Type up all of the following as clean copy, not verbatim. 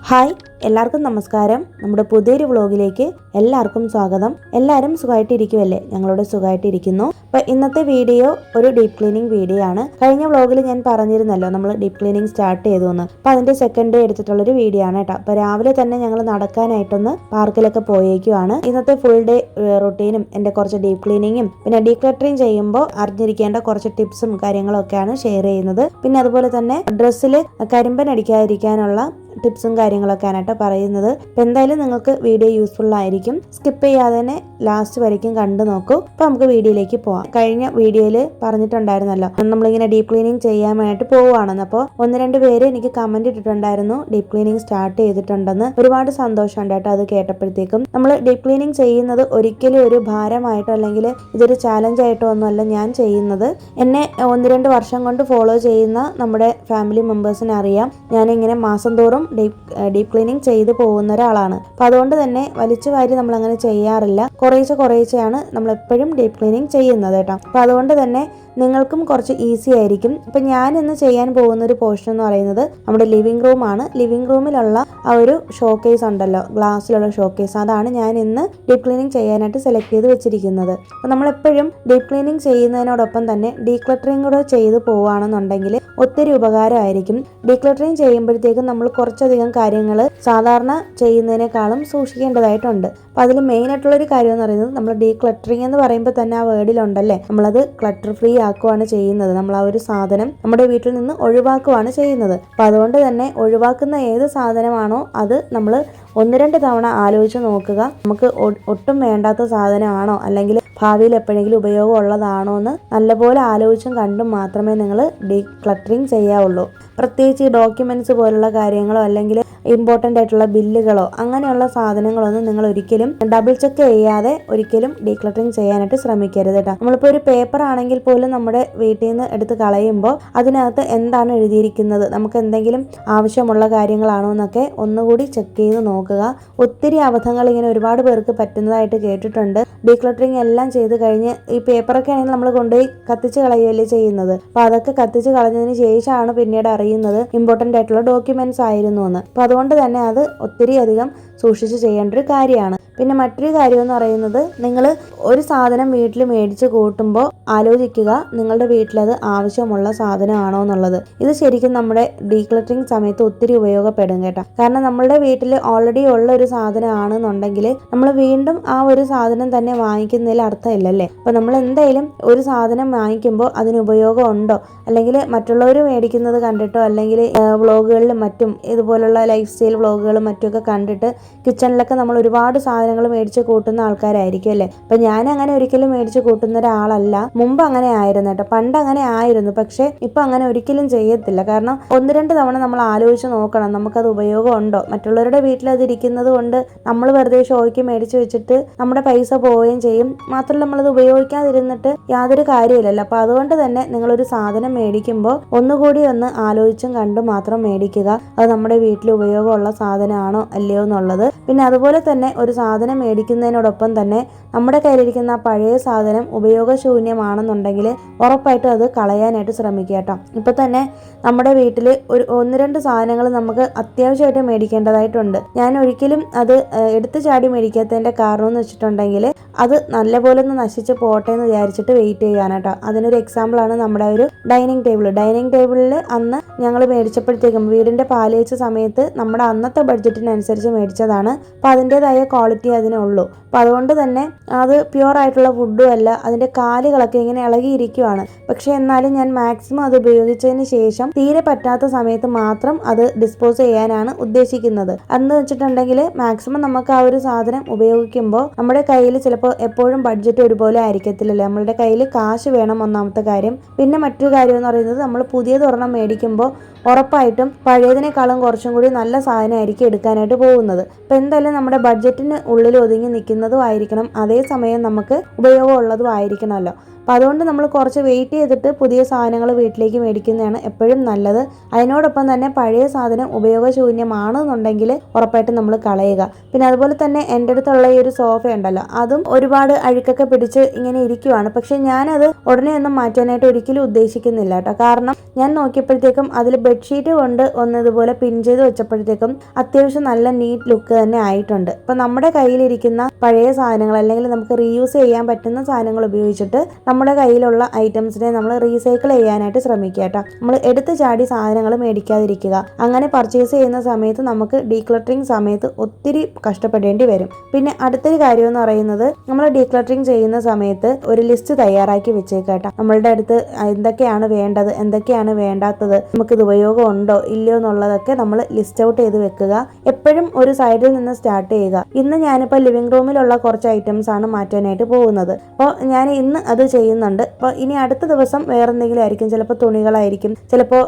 Hi, എല്ലാവർക്കും നമസ്കാരം. നമ്മുടെ പുതിയൊരു വ്ളോഗിലേക്ക് എല്ലാവർക്കും സ്വാഗതം. എല്ലാവരും സുഖമായിട്ടിരിക്കുമല്ലേ? ഞങ്ങളോട് സുഖമായിട്ടിരിക്കുന്നു. അപ്പോൾ ഇന്നത്തെ വീഡിയോ ഒരു ഡീപ്പ് ക്ലീനിങ് വീഡിയോ ആണ്. കഴിഞ്ഞ വ്ളോഗിൽ ഞാൻ പറഞ്ഞിരുന്നല്ലോ നമ്മൾ ഡീപ്പ് ക്ലീനിങ് സ്റ്റാർട്ട് ചെയ്തു എന്ന്. അപ്പോൾ അതിൻ്റെ സെക്കൻഡ് ഡേ എടുത്തിട്ടുള്ളൊരു വീഡിയോ ആണ് കേട്ടോ. അപ്പോൾ രാവിലെ തന്നെ ഞങ്ങൾ നടക്കാനായിട്ടൊന്ന് പാർക്കിലൊക്കെ പോയേക്കുവാണ്. ഇന്നത്തെ ഫുൾ ഡേ റൊട്ടീനും എൻ്റെ കുറച്ച് ഡീപ്പ് ക്ലീനിങ്ങും പിന്നെ ഡീക്ലട്ടറിങ് ചെയ്യുമ്പോൾ അറിഞ്ഞിരിക്കേണ്ട കുറച്ച് ടിപ്സും കാര്യങ്ങളൊക്കെയാണ് ഷെയർ ചെയ്യുന്നത്. പിന്നെ അതുപോലെ തന്നെ ഡ്രസ്സിൽ കരിമ്പൻ അടിക്കാതിരിക്കാനുള്ള ടിപ്സും കാര്യങ്ങളൊക്കെയാണ് കേട്ടോ പറയുന്നത്. അപ്പോൾ എന്തായാലും നിങ്ങൾക്ക് വീഡിയോ യൂസ്ഫുൾ ആയിരിക്കും. സ്കിപ്പ് ചെയ്യാതെ തന്നെ ലാസ്റ്റ് വരയ്ക്കും കണ്ടു നോക്കൂ. അപ്പോൾ നമുക്ക് വീഡിയോയിലേക്ക് പോവാം. കഴിഞ്ഞ വീഡിയോയിൽ പറഞ്ഞിട്ടുണ്ടായിരുന്നല്ലോ നമ്മളിങ്ങനെ ഡീപ്പ് ക്ലീനിങ് ചെയ്യാൻ വേണ്ടിയിട്ട് പോവുകയാണെന്ന്. അപ്പോൾ 1-2 പേര് എനിക്ക് കമന്റ് ഇട്ടിട്ടുണ്ടായിരുന്നു ഡീപ്പ് ക്ലീനിങ് സ്റ്റാർട്ട് ചെയ്തിട്ടുണ്ടെന്ന്. ഒരുപാട് സന്തോഷമുണ്ട് കേട്ടോ അത് കേട്ടപ്പോഴത്തേക്കും. നമ്മൾ ഡീപ്പ് ക്ലീനിങ് ചെയ്യുന്നത് ഒരിക്കലും ഒരു ഭാരമായിട്ടോ അല്ലെങ്കിൽ ഇതൊരു ചാലഞ്ച് ആയിട്ടോ ഒന്നുമല്ല ഞാൻ ചെയ്യുന്നത്. എന്നെ 1-2 വർഷം കൊണ്ട് ഫോളോ ചെയ്യുന്ന നമ്മുടെ ഫാമിലി മെമ്പേഴ്സിന് അറിയാം ഞാനിങ്ങനെ മാസം തോറും ഡീപ്പ് ക്ലീനിങ് ചെയ്തു പോകുന്ന ഒരാളാണ്. അപ്പം അതുകൊണ്ട് തന്നെ വലിച്ചു വാരി നമ്മൾ അങ്ങനെ ചെയ്യാറില്ല. കുറേശ്ശെയാണ് നമ്മൾ എപ്പോഴും ഡീപ്പ് ക്ലീനിങ് ചെയ്യുന്നത് കേട്ടോ. അപ്പം അതുകൊണ്ട് തന്നെ നിങ്ങൾക്കും കുറച്ച് ഈസി ആയിരിക്കും. അപ്പം ഞാൻ ഇന്ന് ചെയ്യാൻ പോകുന്ന ഒരു പോർഷൻ എന്ന് പറയുന്നത് നമ്മുടെ ലിവിംഗ് റൂം ആണ്. ലിവിംഗ് റൂമിലുള്ള ആ ഒരു ഷോക്കേസ് ഉണ്ടല്ലോ, ഗ്ലാസ്സിലുള്ള ഷോക്കേസ്, അതാണ് ഞാൻ ഇന്ന് ഡീപ്പ് ക്ലീനിങ് ചെയ്യാനായിട്ട് സെലക്ട് ചെയ്ത് വെച്ചിരിക്കുന്നത്. അപ്പം നമ്മളെപ്പോഴും ഡീപ്പ് ക്ലീനിങ് ചെയ്യുന്നതിനോടൊപ്പം തന്നെ ഡീക്ലട്ടറിങ് കൂടെ ചെയ്ത് പോവുകയാണെന്നുണ്ടെങ്കിൽ ഒത്തിരി ഉപകാരമായിരിക്കും. ഡീക്ലട്ടറിങ് ചെയ്യുമ്പോഴത്തേക്കും നമ്മൾ കുറച്ചധികം കാര്യങ്ങൾ സാധാരണ ചെയ്യുന്നതിനേക്കാളും സൂക്ഷിക്കേണ്ടതായിട്ടുണ്ട്. അപ്പം അതിൽ മെയിൻ ആയിട്ടുള്ളൊരു കാര്യം എന്ന് പറയുന്നത് നമ്മൾ ഡീക്ലട്ടറിങ് എന്ന് പറയുമ്പോൾ തന്നെ ആ വേർഡിലുണ്ടല്ലേ, നമ്മളത് ക്ലട്ടർ ഫ്രീ ആക്കുവാണ് ചെയ്യുന്നത്. നമ്മൾ ആ ഒരു സാധനം നമ്മുടെ വീട്ടിൽ നിന്ന് ഒഴിവാക്കുവാണ് ചെയ്യുന്നത്. അപ്പം അതുകൊണ്ട് തന്നെ ഒഴിവാക്കുന്ന ഏത് സാധനമാണോ അത് നമ്മൾ 1-2 തവണ ആലോചിച്ച് നോക്കുക. നമുക്ക് ഒട്ടും വേണ്ടാത്ത സാധനമാണോ അല്ലെങ്കിൽ ഭാവിയിൽ എപ്പോഴെങ്കിലും ഉപയോഗം ഉള്ളതാണോ എന്ന് നല്ലപോലെ ആലോചിച്ചും കണ്ടും മാത്രമേ നിങ്ങൾ ഡീക്ലട്ടറിങ് ചെയ്യാവുള്ളൂ. പ്രത്യേകിച്ച് ഈ ഡോക്യുമെന്റ്സ് പോലുള്ള കാര്യങ്ങളോ അല്ലെങ്കിൽ ഇമ്പോർട്ടൻ്റ് ആയിട്ടുള്ള ബില്ലുകളോ അങ്ങനെയുള്ള സാധനങ്ങളൊന്നും നിങ്ങൾ ഒരിക്കലും ഡബിൾ ചെക്ക് ചെയ്യാതെ ഒരിക്കലും ഡീക്ലട്ടറിങ് ചെയ്യാനായിട്ട് ശ്രമിക്കരുത് കേട്ടോ. നമ്മളിപ്പോൾ ഒരു പേപ്പർ ആണെങ്കിൽ പോലും നമ്മുടെ വീട്ടിൽ നിന്ന് എടുത്ത് കളയുമ്പോൾ അതിനകത്ത് എന്താണ് എഴുതിയിരിക്കുന്നത്, നമുക്ക് എന്തെങ്കിലും ആവശ്യമുള്ള കാര്യങ്ങളാണോ എന്നൊക്കെ ഒന്നുകൂടി ചെക്ക് ചെയ്ത് നോക്കുക. ഒത്തിരി അബദ്ധങ്ങൾ ഇങ്ങനെ ഒരുപാട് പേർക്ക് പറ്റുന്നതായിട്ട് കേട്ടിട്ടുണ്ട്. ഡീക്ലട്ടറിങ് എല്ലാം ചെയ്ത് കഴിഞ്ഞ് ഈ പേപ്പറൊക്കെ ആണെങ്കിൽ നമ്മൾ കൊണ്ടുപോയി കത്തിച്ച് കളയുകയല്ലേ ചെയ്യുന്നത്. അപ്പോൾ അതൊക്കെ കത്തിച്ച് കളഞ്ഞതിന് ശേഷമാണ് പിന്നീട് അറിയുന്നത് ഇമ്പോർട്ടൻ്റ് ആയിട്ടുള്ള ഡോക്യുമെന്റ്സ് ആയിരുന്നു എന്ന്. അപ്പോൾ അതുകൊണ്ട് തന്നെ അത് ഒത്തിരി അധികം സൂക്ഷിച്ച് ചെയ്യേണ്ട ഒരു കാര്യമാണ്. പിന്നെ മറ്റൊരു കാര്യം എന്ന് പറയുന്നത്, നിങ്ങൾ ഒരു സാധനം വീട്ടിൽ മേടിച്ച് കൂട്ടുമ്പോൾ ആലോചിക്കുക നിങ്ങളുടെ വീട്ടിലത് ആവശ്യമുള്ള സാധനമാണോ എന്നുള്ളത്. ഇത് ശരിക്കും നമ്മുടെ ഡീക്ലട്ടറിങ് സമയത്ത് ഒത്തിരി ഉപയോഗപ്പെടും കേട്ടോ. കാരണം നമ്മളുടെ വീട്ടിൽ ഓൾറെഡി ഉള്ള ഒരു സാധനമാണെന്നുണ്ടെങ്കിൽ നമ്മൾ വീണ്ടും ആ ഒരു സാധനം തന്നെ വാങ്ങിക്കുന്നതിൽ അർത്ഥമില്ലല്ലേ. അപ്പോൾ നമ്മൾ എന്തായാലും ഒരു സാധനം വാങ്ങിക്കുമ്പോൾ അതിന് ഉപയോഗം ഉണ്ടോ, അല്ലെങ്കിൽ മറ്റുള്ളവർ മേടിക്കുന്നത് കണ്ടിട്ടോ അല്ലെങ്കിൽ വ്ളോഗുകളിലും മറ്റും ഇതുപോലുള്ള ലൈഫ് സ്റ്റൈൽ വ്ളോഗുകളും മറ്റുമൊക്കെ കണ്ടിട്ട് കിച്ചണിലൊക്കെ നമ്മൾ ഒരുപാട് സാധനങ്ങൾ മേടിച്ച് കൂട്ടുന്ന ആൾക്കാരായിരിക്കും അല്ലേ. അപ്പം ഞാൻ അങ്ങനെ ഒരിക്കലും മേടിച്ച് കൂട്ടുന്ന ഒരാളല്ല. മുമ്പ് അങ്ങനെ ആയിരുന്നു കേട്ടോ, പണ്ട് അങ്ങനെ ആയിരുന്നു. പക്ഷെ ഇപ്പം അങ്ങനെ ഒരിക്കലും ചെയ്യത്തില്ല. കാരണം 1-2 തവണ നമ്മൾ ആലോചിച്ച് നോക്കണം നമുക്കത് ഉപയോഗം ഉണ്ടോ. മറ്റുള്ളവരുടെ വീട്ടിൽ അത് ഇരിക്കുന്നത് കൊണ്ട് നമ്മൾ വെറുതെ ഷോയ്ക്ക് മേടിച്ച് വെച്ചിട്ട് നമ്മുടെ പൈസ പോവുകയും ചെയ്യും. മാത്രമല്ല നമ്മളത് ഉപയോഗിക്കാതിരുന്നിട്ട് യാതൊരു കാര്യമില്ലല്ലോ. അപ്പം അതുകൊണ്ട് തന്നെ നിങ്ങളൊരു സാധനം മേടിക്കുമ്പോൾ ഒന്നുകൂടി ഒന്ന് ആലോചിച്ചും കണ്ടും മാത്രം മേടിക്കുക. അത് നമ്മുടെ വീട്ടിൽ ഉപയോഗമുള്ള സാധനമാണോ അല്ലയോ എന്നുള്ളത്. പിന്നെ അതുപോലെ തന്നെ ഒരു സാധനം മേടിക്കുന്നതിനോടൊപ്പം തന്നെ നമ്മുടെ കയ്യിലിരിക്കുന്ന ആ പഴയ സാധനം ഉപയോഗശൂന്യമാണെന്നുണ്ടെങ്കിൽ ഉറപ്പായിട്ടും അത് കളയാനായിട്ട് ശ്രമിക്കുക കേട്ടോ. ഇപ്പം തന്നെ നമ്മുടെ വീട്ടിൽ ഒരു 1-2 സാധനങ്ങൾ നമുക്ക് അത്യാവശ്യമായിട്ട് മേടിക്കേണ്ടതായിട്ടുണ്ട്. ഞാൻ ഒരിക്കലും അത് എടുത്തു ചാടി മേടിക്കാത്തതിൻ്റെ കാരണം എന്ന് വെച്ചിട്ടുണ്ടെങ്കിൽ അത് നല്ലപോലെ ഒന്ന് നശിച്ച് പോട്ടെ എന്ന് വിചാരിച്ചിട്ട് വെയിറ്റ് ചെയ്യാനാട്ടോ. അതിനൊരു എക്സാമ്പിളാണ് നമ്മുടെ ഒരു ഡൈനിങ് ടേബിളിൽ അന്ന് ഞങ്ങൾ മേടിച്ചപ്പോഴത്തേക്കും വീടിൻ്റെ പാലേച്ച സമയത്ത് നമ്മുടെ അന്നത്തെ ബഡ്ജറ്റിനനുസരിച്ച് മേടിച്ചതാണ്. അപ്പോൾ അതിൻ്റെതായ ക്വാളിറ്റി അതിനുള്ളൂ. അപ്പോൾ അതുകൊണ്ട് തന്നെ അത് പ്യുവർ ആയിട്ടുള്ള ഫുഡും അല്ല. അതിൻ്റെ കാലുകളൊക്കെ ഇങ്ങനെ ഇളകിയിരിക്കുവാണ്. പക്ഷേ എന്നാലും ഞാൻ മാക്സിമം അത് ഉപയോഗിച്ചതിന് ശേഷം തീരെ പറ്റാത്ത സമയത്ത് മാത്രം അത് ഡിസ്പോസ് ചെയ്യാനാണ് ഉദ്ദേശിക്കുന്നത്. അതെന്ന് വെച്ചിട്ടുണ്ടെങ്കിൽ മാക്സിമം നമുക്ക് ആ ഒരു സാധനം ഉപയോഗിക്കുമ്പോൾ നമ്മുടെ കയ്യിൽ ചിലപ്പോൾ എപ്പോഴും ബഡ്ജറ്റ് ഒരുപോലെ ആയിരിക്കത്തില്ലല്ലോ. നമ്മളുടെ കയ്യിൽ കാശ് വേണം, ഒന്നാമത്തെ കാര്യം. പിന്നെ മറ്റൊരു കാര്യം എന്ന് പറയുന്നത്, നമ്മൾ പുതിയതൊരെണ്ണം മേടിക്കുമ്പോൾ ഉറപ്പായിട്ടും പഴയതിനേക്കാളും കുറച്ചും കൂടി നല്ല സാധനമായിരിക്കും എടുക്കാനായിട്ട് പോകുന്നത്. അപ്പോൾ എന്തായാലും നമ്മുടെ ബഡ്ജറ്റിന് ഉള്ളിൽ ഒതുങ്ങി നിൽക്കുന്നതും ആയിരിക്കണം, അതേസമയം നമുക്ക് ഉപയോഗമുള്ളതും ആയിരിക്കണമല്ലോ. അപ്പം അതുകൊണ്ട് നമ്മൾ കുറച്ച് വെയിറ്റ് ചെയ്തിട്ട് പുതിയ സാധനങ്ങൾ വീട്ടിലേക്ക് മേടിക്കുന്നതാണ് എപ്പോഴും നല്ലത്. അതിനോടൊപ്പം തന്നെ പഴയ സാധനം ഉപയോഗശൂന്യമാണെന്നുണ്ടെങ്കിൽ ഉറപ്പായിട്ടും നമ്മൾ കളയുക. പിന്നെ അതുപോലെ തന്നെ എൻ്റെ അടുത്തുള്ള ഈ ഒരു സോഫ ഉണ്ടല്ലോ, അതും ഒരുപാട് അഴുക്കൊക്കെ പിടിച്ച് ഇങ്ങനെ ഇരിക്കുവാണ്. പക്ഷെ ഞാനത് ഉടനെ ഒന്നും മാറ്റാനായിട്ട് ഒരിക്കലും ഉദ്ദേശിക്കുന്നില്ല കേട്ടോ. കാരണം ഞാൻ നോക്കിയപ്പോഴത്തേക്കും അതിൽ ബെഡ്ഷീറ്റ് കൊണ്ട് ഒന്ന് ഇതുപോലെ പിൻ ചെയ്ത് വെച്ചപ്പോഴത്തേക്കും അത്യാവശ്യം നല്ല നീറ്റ് ലുക്ക് തന്നെ ആയിട്ടുണ്ട്. അപ്പം നമ്മുടെ കയ്യിലിരിക്കുന്ന പഴയ സാധനങ്ങൾ അല്ലെങ്കിൽ നമുക്ക് റീയൂസ് ചെയ്യാൻ പറ്റുന്ന സാധനങ്ങൾ ഉപയോഗിച്ചിട്ട് നമ്മുടെ കയ്യിലുള്ള ഐറ്റംസിനെ നമ്മൾ റീസൈക്കിൾ ചെയ്യാനായിട്ട് ശ്രമിക്കുക കേട്ടോ. നമ്മൾ എടുത്ത് ചാടി സാധനങ്ങൾ മേടിക്കാതിരിക്കുക. അങ്ങനെ പർച്ചേസ് ചെയ്യുന്ന സമയത്ത് നമുക്ക് ഡീക്ലട്ടറിങ് സമയത്ത് ഒത്തിരി കഷ്ടപ്പെടേണ്ടി വരും. പിന്നെ അടുത്തൊരു കാര്യം എന്ന് പറയുന്നത്, നമ്മൾ ഡീക്ലട്ടറിങ് ചെയ്യുന്ന സമയത്ത് ഒരു ലിസ്റ്റ് തയ്യാറാക്കി വെച്ചേക്കാട്ടോ. നമ്മളുടെ അടുത്ത് എന്തൊക്കെയാണ് വേണ്ടത്, എന്തൊക്കെയാണ് വേണ്ടാത്തത്, നമുക്കിത് ഉപയോഗം ഉണ്ടോ ഇല്ലയോ എന്നുള്ളതൊക്കെ നമ്മൾ ലിസ്റ്റ് ഔട്ട് ചെയ്ത് വെക്കുക. എപ്പോഴും ഒരു സൈഡിൽ നിന്ന് സ്റ്റാർട്ട് ചെയ്യുക. ഇന്ന് ഞാനിപ്പോൾ ലിവിംഗ് റൂമിലുള്ള കുറച്ച് ഐറ്റംസ് ആണ് മാറ്റാനായിട്ട് പോകുന്നത്. അപ്പോൾ ഞാൻ ഇന്ന് അത് ചെയ്യുന്നുണ്ട്. അപ്പോൾ ഇനി അടുത്ത ദിവസം വേറെ എന്തെങ്കിലും ആയിരിക്കും. ചിലപ്പോൾ തുണികളായിരിക്കും, ചിലപ്പോൾ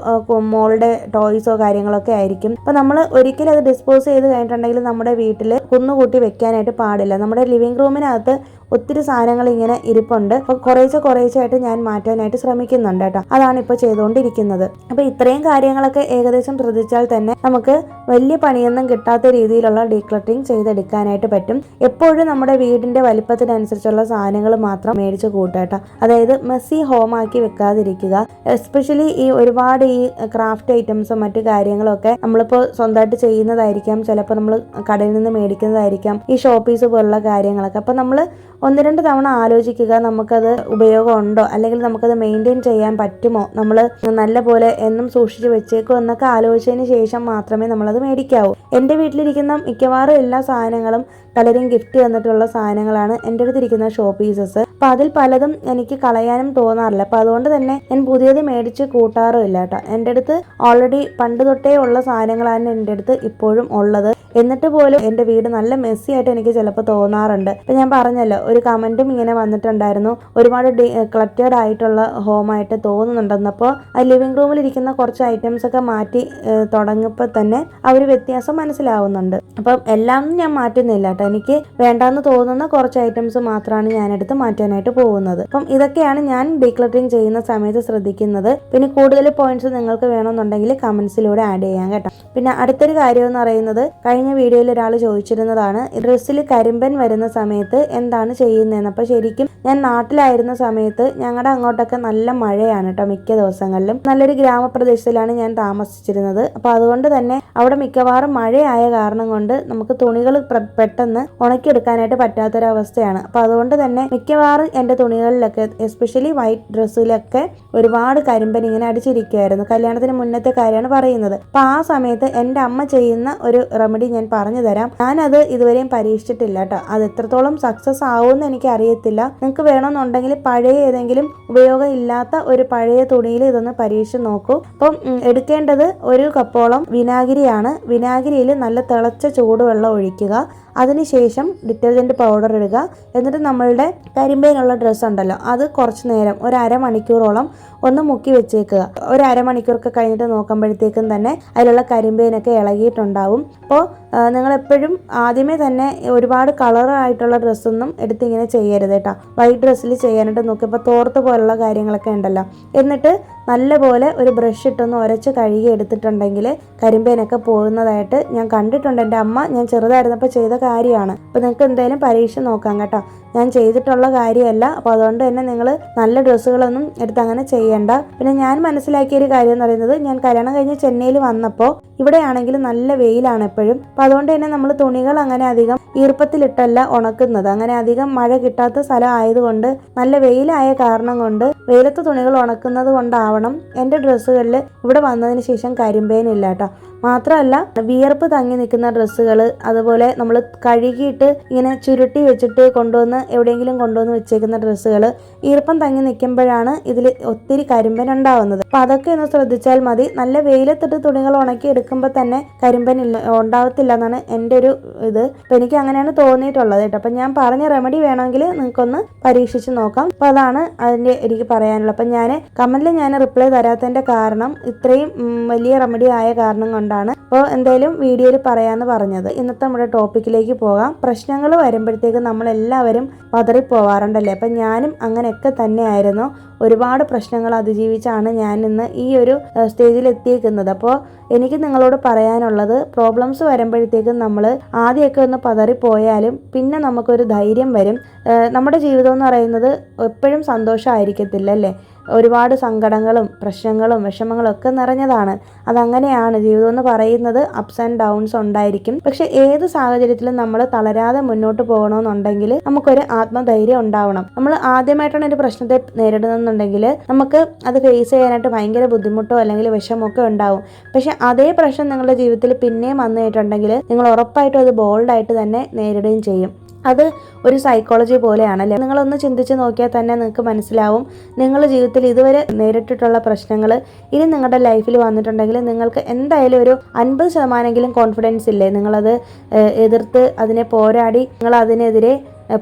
മോളുടെ ടോയ്സോ കാര്യങ്ങളൊക്കെ ആയിരിക്കും. അപ്പോൾ നമ്മൾ ഒരിക്കലും അത് ഡിസ്പോസ് ചെയ്ത് കഴിഞ്ഞിട്ടുണ്ടെങ്കിൽ നമ്മുടെ വീട്ടിൽ കുന്നുകൂട്ടി വെക്കാനായിട്ട് പാടില്ല. നമ്മുടെ ലിവിംഗ് റൂമിനകത്ത് ഒത്തിരി സാധനങ്ങൾ ഇങ്ങനെ ഇരിപ്പുണ്ട്. അപ്പോൾ കുറേശ്ശായിട്ട് ഞാൻ മാറ്റാനായിട്ട് ശ്രമിക്കുന്നുണ്ട് കേട്ടോ. അതാണ് ഇപ്പോൾ ചെയ്തുകൊണ്ടിരിക്കുന്നത്. അപ്പോൾ ഇത്രയും കാര്യങ്ങളൊക്കെ ഏകദേശം ശ്രദ്ധിച്ചാൽ തന്നെ നമുക്ക് വലിയ പണിയൊന്നും കിട്ടാത്ത രീതിയിലുള്ള ഡീക്ലട്ടറിങ് ചെയ്തെടുക്കാനായിട്ട് പറ്റും. എപ്പോഴും നമ്മുടെ വീടിന്റെ വലിപ്പത്തിനനുസരിച്ചുള്ള സാധനങ്ങൾ മാത്രം മേടിച്ച് കൂട്ടാട്ടോ. അതായത് മെസ്സി ഹോം ആക്കി വെക്കാതിരിക്കുക. എസ്പെഷ്യലി ഈ ഒരുപാട് ഈ ക്രാഫ്റ്റ് ഐറ്റംസും മറ്റു കാര്യങ്ങളൊക്കെ നമ്മളിപ്പോൾ സ്വന്തമായിട്ട് ചെയ്യുന്നതായിരിക്കാം, ചിലപ്പോൾ നമ്മൾ കടയിൽ നിന്ന് മേടിക്കുന്നതായിരിക്കാം, ഈ ഷോപ്പീസ് പോലുള്ള കാര്യങ്ങളൊക്കെ. അപ്പോൾ നമ്മൾ 1-2 തവണ ആലോചിക്കുക, നമുക്കത് ഉപയോഗം ഉണ്ടോ, അല്ലെങ്കിൽ നമുക്കത് മെയിൻറ്റെയിൻ ചെയ്യാൻ പറ്റുമോ, നമ്മൾ നല്ല പോലെ എന്നും സൂക്ഷിച്ച് വെച്ചേക്കോ എന്നൊക്കെ ആലോചിച്ചതിന് ശേഷം മാത്രമേ നമ്മളത് മേടിക്കാവൂ. എൻ്റെ വീട്ടിലിരിക്കുന്ന മിക്കവാറും എല്ലാ സാധനങ്ങളും പലരും ഗിഫ്റ്റ് തന്നിട്ടുള്ള സാധനങ്ങളാണ് എൻ്റെ അടുത്തിരിക്കുന്ന ഷോ പീസസ്. അപ്പം അതിൽ പലതും എനിക്ക് കളയാനും തോന്നാറില്ല. അപ്പം അതുകൊണ്ട് തന്നെ ഞാൻ പുതിയത് മേടിച്ച് കൂട്ടാറുമില്ല കേട്ടോ. എൻ്റെ അടുത്ത് ഓൾറെഡി പണ്ട് തൊട്ടേ ഉള്ള സാധനങ്ങളാണ് എൻ്റെ അടുത്ത് ഇപ്പോഴും ഉള്ളത്. എന്നിട്ട് പോലും എൻ്റെ വീട് നല്ല മെസ്സി ആയിട്ട് എനിക്ക് ചിലപ്പോൾ തോന്നാറുണ്ട്. ഇപ്പം ഞാൻ പറഞ്ഞല്ലോ, ഒരു കമൻറ്റും ഇങ്ങനെ വന്നിട്ടുണ്ടായിരുന്നു, ഒരുപാട് ക്ലറ്റേർഡ് ആയിട്ടുള്ള ഹോമായിട്ട് തോന്നുന്നുണ്ടെന്നപ്പോൾ ആ ലിവിംഗ് റൂമിലിരിക്കുന്ന കുറച്ച് ഐറ്റംസ് ഒക്കെ മാറ്റി തുടങ്ങുമ്പോൾ തന്നെ ആ ഒരു വ്യത്യാസം മനസ്സിലാവുന്നുണ്ട്. അപ്പം എല്ലാം ഞാൻ മാറ്റുന്നില്ല കേട്ടോ. എനിക്ക് വേണ്ടാന്ന് തോന്നുന്ന കുറച്ച് ഐറ്റംസ് മാത്രമാണ് ഞാനെടുത്ത് മാറ്റാനായിട്ട് പോകുന്നത്. അപ്പം ഇതൊക്കെയാണ് ഞാൻ ഡീക്ലട്ടറിങ് ചെയ്യുന്ന സമയത്ത് ശ്രദ്ധിക്കുന്നത്. പിന്നെ കൂടുതൽ പോയിന്റ്സ് നിങ്ങൾക്ക് വേണമെന്നുണ്ടെങ്കിൽ കമന്റ്സിലൂടെ ആഡ് ചെയ്യാം കേട്ടോ. പിന്നെ അടുത്തൊരു കാര്യം എന്ന് പറയുന്നത്, കഴിഞ്ഞ വീഡിയോയിൽ ഒരാൾ ചോദിച്ചിരുന്നതാണ്, ഡ്രസ്സിൽ കരിമ്പൻ വരുന്ന സമയത്ത് എന്താണ് ചെയ്യുന്നതെന്ന്. അപ്പോൾ ശരിക്കും ഞാൻ നാട്ടിലായിരുന്ന സമയത്ത് ഞങ്ങളുടെ അങ്ങോട്ടൊക്കെ നല്ല മഴയാണ് കേട്ടോ. മിക്ക ദിവസങ്ങളിലും നല്ലൊരു ഗ്രാമപ്രദേശത്തിലാണ് ഞാൻ താമസിച്ചിരുന്നത്. അപ്പോൾ അതുകൊണ്ട് തന്നെ അവിടെ മിക്കവാറും മഴയായ കാരണം കൊണ്ട് നമുക്ക് തുണികൾ പെട്ടെന്ന് ഉണക്കിയെടുക്കാനായിട്ട് പറ്റാത്തൊരവസ്ഥയാണ്. അപ്പോൾ അതുകൊണ്ട് തന്നെ മിക്കവാറും എൻ്റെ തുണികളിലൊക്കെ, എസ്പെഷ്യലി വൈറ്റ് ഡ്രസ്സിലൊക്കെ ഒരുപാട് കരിമ്പൻ ഇങ്ങനെ അടിച്ചിരിക്കുകയായിരുന്നു. കല്യാണത്തിന് മുന്നത്തെ കാര്യമാണ് പറയുന്നത്. അപ്പോൾ ആ സമയത്ത് എൻ്റെ അമ്മ ചെയ്യുന്ന ഒരു റെമഡി ഞാൻ പറഞ്ഞു തരാം. ഞാനത് ഇതുവരെയും പരീക്ഷിച്ചിട്ടില്ല കേട്ടോ. അത് എത്രത്തോളം സക്സസ് ആവുമെന്ന് എനിക്ക് അറിയത്തില്ല. നിങ്ങൾക്ക് വേണമെന്നുണ്ടെങ്കിൽ പഴയ ഏതെങ്കിലും ഉപയോഗം ഇല്ലാത്ത ഒരു പഴയ തുണിയിൽ ഇതൊന്ന് പരീക്ഷിച്ച് നോക്കൂ. അപ്പം എടുക്കേണ്ടത് 1 കപ്പോളം വിനാഗിരിയാണ്. വിനാഗിരിയിൽ നല്ല തിളച്ച ചൂടുവെള്ളം ഒഴിക്കുക. അതിനുശേഷം ഡിറ്റർജൻറ്റ് പൗഡർ ഇടുക. എന്നിട്ട് നമ്മളുടെ കരിമ്പേനുള്ള ഡ്രസ്സ് ഉണ്ടല്ലോ, അത് കുറച്ച് നേരം, ഒരു അരമണിക്കൂറോളം ഒന്ന് മുക്കി വെച്ചേക്കുക. ഒരു അരമണിക്കൂറൊക്കെ കഴിഞ്ഞിട്ട് നോക്കുമ്പോഴത്തേക്കും തന്നെ അതിലുള്ള കരിമ്പേനൊക്കെ ഇളകിയിട്ടുണ്ടാവും. അപ്പോൾ നിങ്ങളെപ്പോഴും ആദ്യമേ തന്നെ ഒരുപാട് കളറായിട്ടുള്ള ഡ്രസ്സൊന്നും എടുത്തിങ്ങനെ ചെയ്യരുത് കേട്ടോ. വൈറ്റ് ഡ്രസ്സിൽ ചെയ്യാനായിട്ട് നോക്കിയപ്പോൾ തോർത്ത് പോലുള്ള കാര്യങ്ങളൊക്കെ ഉണ്ടല്ലോ. എന്നിട്ട് നല്ലപോലെ ഒരു ബ്രഷ് ഇട്ടൊന്ന് ഉരച്ച് കഴുകി എടുത്തിട്ടുണ്ടെങ്കിൽ കരിമ്പേനൊക്കെ പോകുന്നതായിട്ട് ഞാൻ കണ്ടിട്ടുണ്ട്. എൻ്റെ അമ്മ ഞാൻ ചെറുതായിരുന്നപ്പോൾ ചെയ്ത കാര്യമാണ്. അപ്പോൾ നിങ്ങൾക്ക് എന്തായാലും പരീക്ഷ നോക്കാം കേട്ടോ. ഞാൻ ചെയ്തിട്ടുള്ള കാര്യമല്ല. അപ്പോൾ അതുകൊണ്ട് തന്നെ നിങ്ങൾ നല്ല ഡ്രസ്സുകളൊന്നും എടുത്ത് അങ്ങനെ ചെയ്യേണ്ട. പിന്നെ ഞാൻ മനസ്സിലാക്കിയൊരു കാര്യം എന്ന് പറയുന്നത്, ഞാൻ കല്യാണം കഴിഞ്ഞ് ചെന്നൈയിൽ വന്നപ്പോൾ ഇവിടെയാണെങ്കിൽ നല്ല വെയിലാണ് എപ്പോഴും. അപ്പോൾ അതുകൊണ്ട് തന്നെ നമ്മൾ തുണികൾ അങ്ങനെ അധികം ഈർപ്പത്തിലിട്ടല്ല ഉണക്കുന്നത്. അങ്ങനെ അധികം മഴ കിട്ടാത്ത സ്ഥലം ആയതുകൊണ്ട്, നല്ല വെയിലായ കാരണം കൊണ്ട്, വെയിലത്ത് തുണികൾ ഉണക്കുന്നത് കൊണ്ടാവണം എൻ്റെ ഡ്രസ്സുകളിൽ ഇവിടെ വന്നതിന് ശേഷം കരിമ്പേനില്ല കേട്ടോ. മാത്രമല്ല, വിയർപ്പ് തങ്ങി നിൽക്കുന്ന ഡ്രസ്സുകൾ, അതുപോലെ നമ്മൾ കഴുകിയിട്ട് ഇങ്ങനെ ചുരുട്ടി വെച്ചിട്ട് എവിടെയെങ്കിലും കൊണ്ടുവന്ന് വെച്ചേക്കുന്ന ഡ്രസ്സുകൾ ഈർപ്പം തങ്ങി നിൽക്കുമ്പോഴാണ് ഇതിൽ ഒത്തിരി കരിമ്പൻ ഉണ്ടാവുന്നത്. അപ്പം അതൊക്കെ ഒന്ന് ശ്രദ്ധിച്ചാൽ മതി. നല്ല വെയിലത്തിട്ട് തുണികൾ ഉണക്കി എടുക്കുമ്പോൾ തന്നെ കരിമ്പൻ ഉണ്ടാവത്തില്ല എന്നാണ് എൻ്റെ ഒരു ഇത്. അപ്പം എനിക്ക് അങ്ങനെയാണ് തോന്നിയിട്ടുള്ളത് കേട്ടോ. അപ്പം ഞാൻ പറഞ്ഞ റെമഡി വേണമെങ്കിൽ നിങ്ങൾക്കൊന്ന് പരീക്ഷിച്ച് നോക്കാം. അപ്പം അതാണ് അതിൻ്റെ എനിക്ക് പറയാനുള്ളത്. അപ്പം ഞാൻ കമൻറ്റിൽ റിപ്ലൈ തരാത്തതിൻ്റെ കാരണം, ഇത്രയും വലിയ റെമഡി ആയ കാരണം കൊണ്ട് അതുകൊണ്ടാണ് അപ്പോൾ എന്തായാലും വീഡിയോയിൽ പറയാമെന്ന് പറഞ്ഞത്. ഇന്നത്തെ നമ്മുടെ ടോപ്പിക്കിലേക്ക് പോകാം. പ്രശ്നങ്ങൾ വരുമ്പോഴത്തേക്ക് നമ്മളെല്ലാവരും പതറിപ്പോവാറുണ്ടല്ലേ. അപ്പം ഞാനും അങ്ങനെയൊക്കെ തന്നെയായിരുന്നു. ഒരുപാട് പ്രശ്നങ്ങൾ അതിജീവിച്ചാണ് ഞാൻ ഇന്ന് ഈ ഒരു സ്റ്റേജിൽ എത്തിയേക്കുന്നത്. അപ്പോൾ എനിക്ക് നിങ്ങളോട് പറയാനുള്ളത്, പ്രോബ്ലംസ് വരുമ്പോഴത്തേക്കും നമ്മൾ ആദ്യമൊക്കെ ഒന്ന് പതറിപ്പോയാലും പിന്നെ നമുക്കൊരു ധൈര്യം വരും. നമ്മുടെ ജീവിതം എന്ന് പറയുന്നത് എപ്പോഴും സന്തോഷമായിരിക്കത്തില്ല അല്ലേ. ഒരുപാട് സങ്കടങ്ങളും പ്രശ്നങ്ങളും വിഷമങ്ങളും ഒക്കെ നിറഞ്ഞതാണ്. അതങ്ങനെയാണ് ജീവിതം എന്ന് പറയുന്നത്. അപ്സ് ആൻഡ് ഡൗൺസ് ഉണ്ടായിരിക്കും. പക്ഷെ ഏത് സാഹചര്യത്തിലും നമ്മൾ തളരാതെ മുന്നോട്ട് പോകണമെന്നുണ്ടെങ്കിൽ നമുക്കൊരു ആത്മധൈര്യം ഉണ്ടാവണം. നമ്മൾ ആദ്യമായിട്ടാണ് ഒരു പ്രശ്നത്തെ നേരിടുന്നുണ്ടെങ്കിൽ നമുക്ക് അത് ഫേസ് ചെയ്യാനായിട്ട് ഭയങ്കര ബുദ്ധിമുട്ടോ അല്ലെങ്കിൽ വിഷമമൊക്കെ ഉണ്ടാവും. പക്ഷെ അതേ പ്രശ്നം നിങ്ങളുടെ ജീവിതത്തിൽ പിന്നെയും വന്നിട്ടുണ്ടെങ്കിൽ നിങ്ങൾ ഉറപ്പായിട്ടും അത് ബോൾഡായിട്ട് തന്നെ നേരിടുകയും ചെയ്യും. അത് ഒരു സൈക്കോളജി പോലെയാണല്ലേ. നിങ്ങളൊന്ന് ചിന്തിച്ച് നോക്കിയാൽ തന്നെ നിങ്ങൾക്ക് മനസ്സിലാവും, നിങ്ങളുടെ ജീവിതത്തിൽ ഇതുവരെ നേരിട്ടിട്ടുള്ള പ്രശ്നങ്ങൾ ഇനി നിങ്ങളുടെ ലൈഫിൽ വന്നിട്ടുണ്ടെങ്കിൽ നിങ്ങൾക്ക് എന്തായാലും ഒരു 50% കോൺഫിഡൻസ് ഇല്ലേ നിങ്ങളത് എതിർത്ത് അതിനെ പോരാടി നിങ്ങൾ അതിനെതിരെ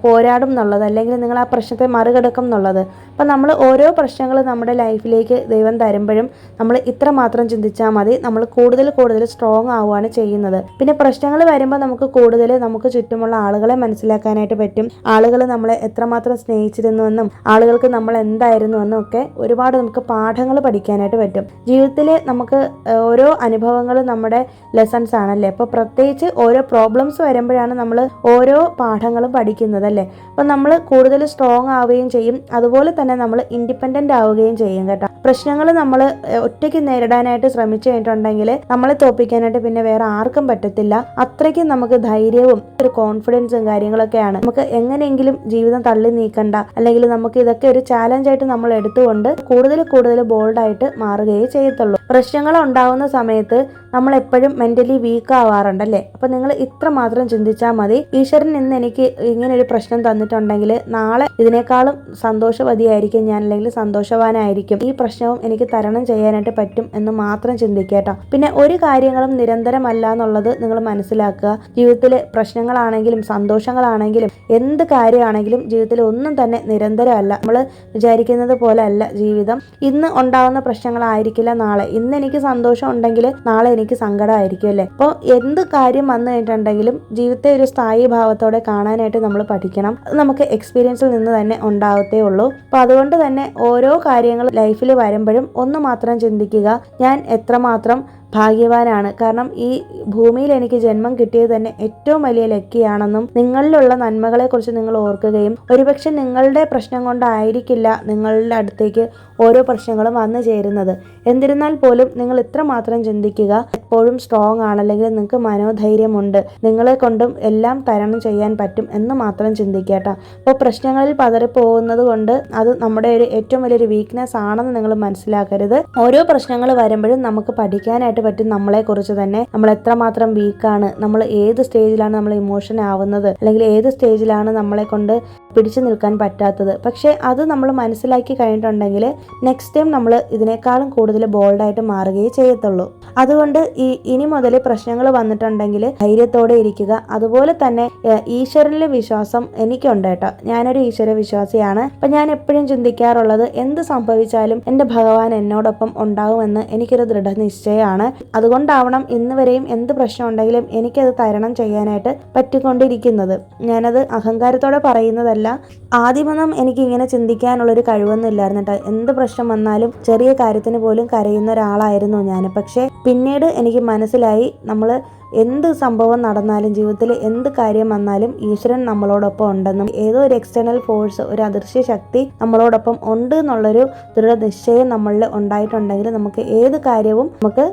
പോരാടും എന്നുള്ളത്, അല്ലെങ്കിൽ നിങ്ങൾ ആ പ്രശ്നത്തെ മറികടക്കും എന്നുള്ളത്. അപ്പം നമ്മൾ ഓരോ പ്രശ്നങ്ങൾ നമ്മുടെ ലൈഫിലേക്ക് ദൈവം തരുമ്പോഴും നമ്മൾ ഇത്ര മാത്രം ചിന്തിച്ചാൽ മതി, നമ്മൾ കൂടുതൽ സ്ട്രോങ് ആവുകയാണ് ചെയ്യുന്നത്. പിന്നെ പ്രശ്നങ്ങൾ വരുമ്പോൾ നമുക്ക് ചുറ്റുമുള്ള ആളുകളെ മനസ്സിലാക്കാനായിട്ട് പറ്റും. ആളുകൾ നമ്മളെ എത്രമാത്രം സ്നേഹിച്ചിരുന്നുവെന്നും ആളുകൾക്ക് നമ്മൾ എന്തായിരുന്നുവെന്നും ഒക്കെ ഒരുപാട് നമുക്ക് പാഠങ്ങൾ പഠിക്കാനായിട്ട് പറ്റും. ജീവിതത്തിൽ നമുക്ക് ഓരോ അനുഭവങ്ങളും നമ്മുടെ ലെസൺസ് ആണല്ലേ. അപ്പോൾ പ്രത്യേകിച്ച് ഓരോ പ്രോബ്ലംസ് വരുമ്പോഴാണ് നമ്മൾ ഓരോ പാഠങ്ങളും പഠിക്കുന്നത് അല്ലേ. അപ്പം നമ്മൾ കൂടുതൽ സ്ട്രോങ് ആവുകയും ചെയ്യും. അതുപോലെ തന്നെ നമ്മൾ ഇൻഡിപെൻഡൻ്റ് ആവുകയും ചെയ്യും കേട്ടോ. പ്രശ്നങ്ങൾ നമ്മൾ ഒറ്റയ്ക്ക് നേരിടാനായിട്ട് ശ്രമിച്ചു കഴിഞ്ഞിട്ടുണ്ടെങ്കിൽ നമ്മളെ തോൽപ്പിക്കാനായിട്ട് പിന്നെ വേറെ ആർക്കും പറ്റത്തില്ല. അത്രയ്ക്കും നമുക്ക് ധൈര്യവും ഒരു കോൺഫിഡൻസും കാര്യങ്ങളൊക്കെയാണ്. നമുക്ക് എങ്ങനെയെങ്കിലും ജീവിതം തള്ളി നീക്കണ്ട, അല്ലെങ്കിൽ നമുക്ക് ഇതൊക്കെ ഒരു ചാലഞ്ചായിട്ട് നമ്മൾ എടുത്തുകൊണ്ട് കൂടുതൽ ബോൾഡായിട്ട് മാറുകയേ ചെയ്യത്തുള്ളൂ. പ്രശ്നങ്ങൾ ഉണ്ടാകുന്ന സമയത്ത് നമ്മൾ എപ്പോഴും മെന്റലി വീക്ക് ആവാറുണ്ടല്ലേ. അപ്പം നിങ്ങൾ ഇത്ര മാത്രം ചിന്തിച്ചാൽ മതി, ഈശ്വരൻ ഇന്ന് എനിക്ക് ഇങ്ങനെ ഒരു പ്രശ്നം തന്നിട്ടുണ്ടെങ്കിൽ നാളെ ഇതിനേക്കാളും സന്തോഷവതിയായിരിക്കും ഞാൻ, അല്ലെങ്കിൽ സന്തോഷവാനായിരിക്കും. ഈ പ്രശ്നവും എനിക്ക് തരണം ചെയ്യാനായിട്ട് പറ്റും എന്ന് മാത്രം ചിന്തിക്കേട്ടോ. പിന്നെ ഒരു കാര്യങ്ങളും നിരന്തരമല്ല എന്നുള്ളത് നിങ്ങൾ മനസ്സിലാക്കുക. ജീവിതത്തിൽ പ്രശ്നങ്ങളാണെങ്കിലും സന്തോഷങ്ങളാണെങ്കിലും എന്ത് കാര്യമാണെങ്കിലും ജീവിതത്തിൽ ഒന്നും തന്നെ നിരന്തരമല്ല. നമ്മൾ വിചാരിക്കുന്നത് പോലെ അല്ല ജീവിതം. ഇന്ന് ഉണ്ടാകുന്ന പ്രശ്നങ്ങളായിരിക്കില്ല നാളെ. ഇന്ന് എനിക്ക് സന്തോഷം ഉണ്ടെങ്കിൽ നാളെ എനിക്ക് സങ്കടമായിരിക്കും അല്ലേ. അപ്പോൾ എന്ത് കാര്യം വന്നു കഴിഞ്ഞിട്ടുണ്ടെങ്കിലും ജീവിതത്തെ ഒരു സ്ഥായി ഭാവത്തോടെ കാണാനായിട്ട് നമ്മൾ പഠിക്കണം. അത് നമുക്ക് എക്സ്പീരിയൻസിൽ നിന്ന് തന്നെ ഉണ്ടാവത്തേ ഉള്ളൂ. അപ്പോൾ അതുകൊണ്ട് തന്നെ ഓരോ കാര്യങ്ങൾ ലൈഫിൽ വരുമ്പോഴും ഒന്ന് മാത്രം ചിന്തിക്കുക, ഞാൻ എത്രമാത്രം ഭാഗ്യവാനാണ്. കാരണം ഈ ഭൂമിയിൽ എനിക്ക് ജന്മം കിട്ടിയത് തന്നെ ഏറ്റവും വലിയ ലക്കിയാണെന്നും നിങ്ങളിലുള്ള നന്മകളെക്കുറിച്ച് നിങ്ങൾ ഓർക്കുകയും ഒരുപക്ഷെ നിങ്ങളുടെ പ്രശ്നം കൊണ്ടായിരിക്കില്ല നിങ്ങളുടെ അടുത്തേക്ക് ഓരോ പ്രശ്നങ്ങളും വന്നു ചേരുന്നത്. എന്നിരുന്നാൽ പോലും നിങ്ങൾ ഇത്രമാത്രം ചിന്തിക്കുക, എപ്പോഴും സ്ട്രോങ് ആണ്, അല്ലെങ്കിൽ നിങ്ങൾക്ക് മനോധൈര്യമുണ്ട്, നിങ്ങളെ കൊണ്ടും എല്ലാം തരണം ചെയ്യാൻ പറ്റും എന്ന് മാത്രം ചിന്തിക്കട്ടോ. അപ്പോൾ പ്രശ്നങ്ങളിൽ പതറിപ്പോകുന്നത് കൊണ്ട് അത് നമ്മുടെ ഒരു ഏറ്റവും വലിയൊരു വീക്ക്നെസ് ആണെന്ന് നിങ്ങൾ മനസ്സിലാക്കരുത്. ഓരോ പ്രശ്നങ്ങൾ വരുമ്പോഴും നമുക്ക് പഠിക്കാനായിട്ട് പറ്റും നമ്മളെ കുറിച്ച് തന്നെ. നമ്മൾ എത്രമാത്രം വീക്കാണ്, നമ്മൾ ഏത് സ്റ്റേജിലാണ് നമ്മൾ ഇമോഷൻ ആവുന്നത്, അല്ലെങ്കിൽ ഏത് സ്റ്റേജിലാണ് നമ്മളെ കൊണ്ട് പിടിച്ചു നിൽക്കാൻ പറ്റാത്തത്. പക്ഷേ അത് നമ്മൾ മനസ്സിലാക്കി കഴിഞ്ഞിട്ടുണ്ടെങ്കിൽ നെക്സ്റ്റ് ടൈം നമ്മൾ ഇതിനേക്കാളും കൂടുതൽ ബോൾഡായിട്ട് മാറുകയേ ചെയ്യത്തുള്ളൂ. അതുകൊണ്ട് ഇനി മുതൽ പ്രശ്നങ്ങൾ വന്നിട്ടുണ്ടെങ്കിൽ ധൈര്യത്തോടെ ഇരിക്കുക. അതുപോലെ തന്നെ ഈശ്വരനിലെ വിശ്വാസം എനിക്കുണ്ട് കേട്ടോ. ഞാനൊരു ഈശ്വര വിശ്വാസിയാണ്. അപ്പം ഞാൻ എപ്പോഴും ചിന്തിക്കാറുള്ളത്, എന്ത് സംഭവിച്ചാലും എൻ്റെ ഭഗവാൻ എന്നോടൊപ്പം ഉണ്ടാകുമെന്ന് എനിക്കൊരു ദൃഢനിശ്ചയമാണ്. അതുകൊണ്ടാവണം ഇന്ന് വരെയും എന്ത് പ്രശ്നം ഉണ്ടെങ്കിലും എനിക്കത് തരണം ചെയ്യാനായിട്ട് പറ്റിക്കൊണ്ടിരിക്കുന്നത്. ഞാനത് അഹങ്കാരത്തോടെ പറയുന്നതല്ല. ആദ്യമൊന്നും എനിക്ക് ഇങ്ങനെ ചിന്തിക്കാനുള്ളൊരു കഴിവൊന്നും ഇല്ലായിരുന്നു കേട്ടോ. എന്ത് പ്രശ്നം വന്നാലും ചെറിയ കാര്യത്തിന് പോലും കരയുന്ന ഒരാളായിരുന്നു ഞാൻ. പക്ഷേ പിന്നീട് എനിക്ക് മനസ്സിലായി, നമ്മൾ എന്ത് സംഭവം നടന്നാലും ജീവിതത്തിൽ എന്ത് കാര്യം വന്നാലും ഈശ്വരൻ നമ്മളോടൊപ്പം ഉണ്ടെന്നും ഏതോ ഒരു എക്സ്റ്റേണൽ ഫോഴ്സ്, ഒരു അദൃശ്യ ശക്തി നമ്മളോടൊപ്പം ഉണ്ട് എന്നുള്ളൊരു ദൃഢനിശ്ചയം നമ്മളിൽ ഉണ്ടായിട്ടുണ്ടെങ്കിൽ നമുക്ക് ഏത് കാര്യവും നമുക്ക്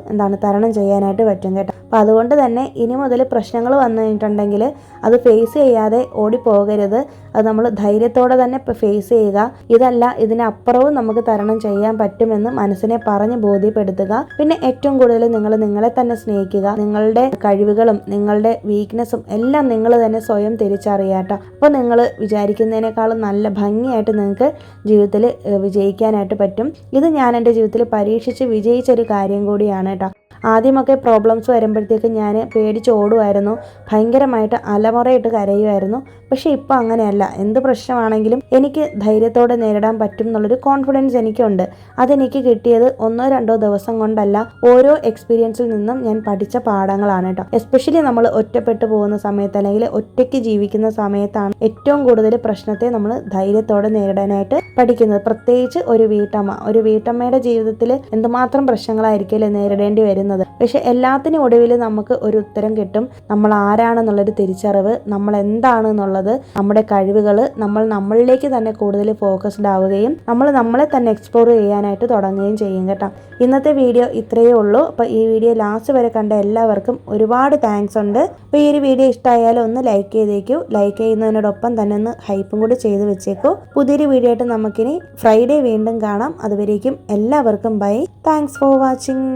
തരണം ചെയ്യാനായിട്ട് പറ്റും കേട്ടോ. അപ്പം അതുകൊണ്ട് തന്നെ ഇനി മുതൽ പ്രശ്നങ്ങൾ വന്നു കഴിഞ്ഞിട്ടുണ്ടെങ്കിൽ അത് ഫേസ് ചെയ്യാതെ ഓടിപ്പോകരുത്. അത് നമ്മൾ ധൈര്യത്തോടെ തന്നെ ഫേസ് ചെയ്യുക. ഇതല്ല ഇതിനപ്പുറവും നമുക്ക് തരണം ചെയ്യാൻ പറ്റുമെന്ന് മനസ്സിനെ പറഞ്ഞ് ബോധ്യപ്പെടുത്തുക. പിന്നെ ഏറ്റവും കൂടുതൽ നിങ്ങൾ നിങ്ങളെ തന്നെ സ്നേഹിക്കുക. നിങ്ങളുടെ കഴിവുകളും നിങ്ങളുടെ വീക്ക്നെസ്സും എല്ലാം നിങ്ങൾ തന്നെ സ്വയം തിരിച്ചറിയാട്ടോ. അപ്പോൾ നിങ്ങൾ വിചാരിക്കുന്നതിനേക്കാളും നല്ല ഭംഗിയായിട്ട് നിങ്ങൾക്ക് ജീവിതത്തിൽ വിജയിക്കാനായിട്ട് പറ്റും. ഇത് ഞാൻ എൻ്റെ ജീവിതത്തിൽ പരീക്ഷിച്ച് വിജയിച്ചൊരു കാര്യം കൂടിയാണ് കേട്ടോ. ആദ്യമൊക്കെ പ്രോബ്ലംസ് വരുമ്പോഴത്തേക്ക് ഞാൻ പേടിച്ചോടുമായിരുന്നു, ഭയങ്കരമായിട്ട് അലമുറയിട്ട് കരയുമായിരുന്നു. പക്ഷെ ഇപ്പോൾ അങ്ങനെയല്ല. എന്ത് പ്രശ്നമാണെങ്കിലും എനിക്ക് ധൈര്യത്തോടെ നേരിടാൻ പറ്റും എന്നുള്ളൊരു കോൺഫിഡൻസ് എനിക്കുണ്ട്. അതെനിക്ക് കിട്ടിയത് 1-2 ദിവസം കൊണ്ടല്ല, ഓരോ എക്സ്പീരിയൻസിൽ നിന്നും ഞാൻ പഠിച്ച പാഠങ്ങളാണ് കേട്ടോ. എസ്പെഷ്യലി നമ്മൾ ഒറ്റപ്പെട്ടു പോകുന്ന സമയത്ത് അല്ലെങ്കിൽ ഒറ്റയ്ക്ക് ജീവിക്കുന്ന സമയത്താണ് ഏറ്റവും കൂടുതൽ പ്രശ്നത്തെ നമ്മൾ ധൈര്യത്തോടെ നേരിടാനായിട്ട് പഠിക്കുന്നത്. പ്രത്യേകിച്ച് ഒരു വീട്ടമ്മയുടെ ജീവിതത്തിൽ എന്തുമാത്രം പ്രശ്നങ്ങളായിരിക്കും നേരിടേണ്ടി വരുന്നത്. പക്ഷെ എല്ലാത്തിനും ഒടുവിൽ നമുക്ക് ഒരു ഉത്തരം കിട്ടും. നമ്മൾ ആരാണെന്നുള്ളൊരു തിരിച്ചറിവ്, നമ്മൾ എന്താണെന്നുള്ളത്, നമ്മുടെ കഴിവുകൾ, നമ്മൾ നമ്മളിലേക്ക് തന്നെ കൂടുതൽ ഫോക്കസ്ഡ് ആവുകയും നമ്മൾ നമ്മളെ തന്നെ എക്സ്പ്ലോർ ചെയ്യാനായിട്ട് തുടങ്ങുകയും ചെയ്യും കേട്ടോ. ഇന്നത്തെ വീഡിയോ ഇത്രയേ ഉള്ളൂ. അപ്പോൾ ഈ വീഡിയോ ലാസ്റ്റ് വരെ കണ്ട എല്ലാവർക്കും ഒരുപാട് താങ്ക്സ് ഉണ്ട്. അപ്പോൾ ഈ ഒരു വീഡിയോ ഇഷ്ടമായാലും ഒന്ന് ലൈക്ക് ചെയ്തേക്കൂ. ലൈക്ക് ചെയ്യുന്നതിനോടൊപ്പം തന്നെ ഒന്ന് ഹൈപ്പും കൂടി ചെയ്ത് വെച്ചേക്കൂ. പുതിയൊരു വീഡിയോ ആയിട്ട് നമുക്കിനി ഫ്രൈഡേ വീണ്ടും കാണാം. അതുവരേക്കും എല്ലാവർക്കും ബൈ. Thanks for watching.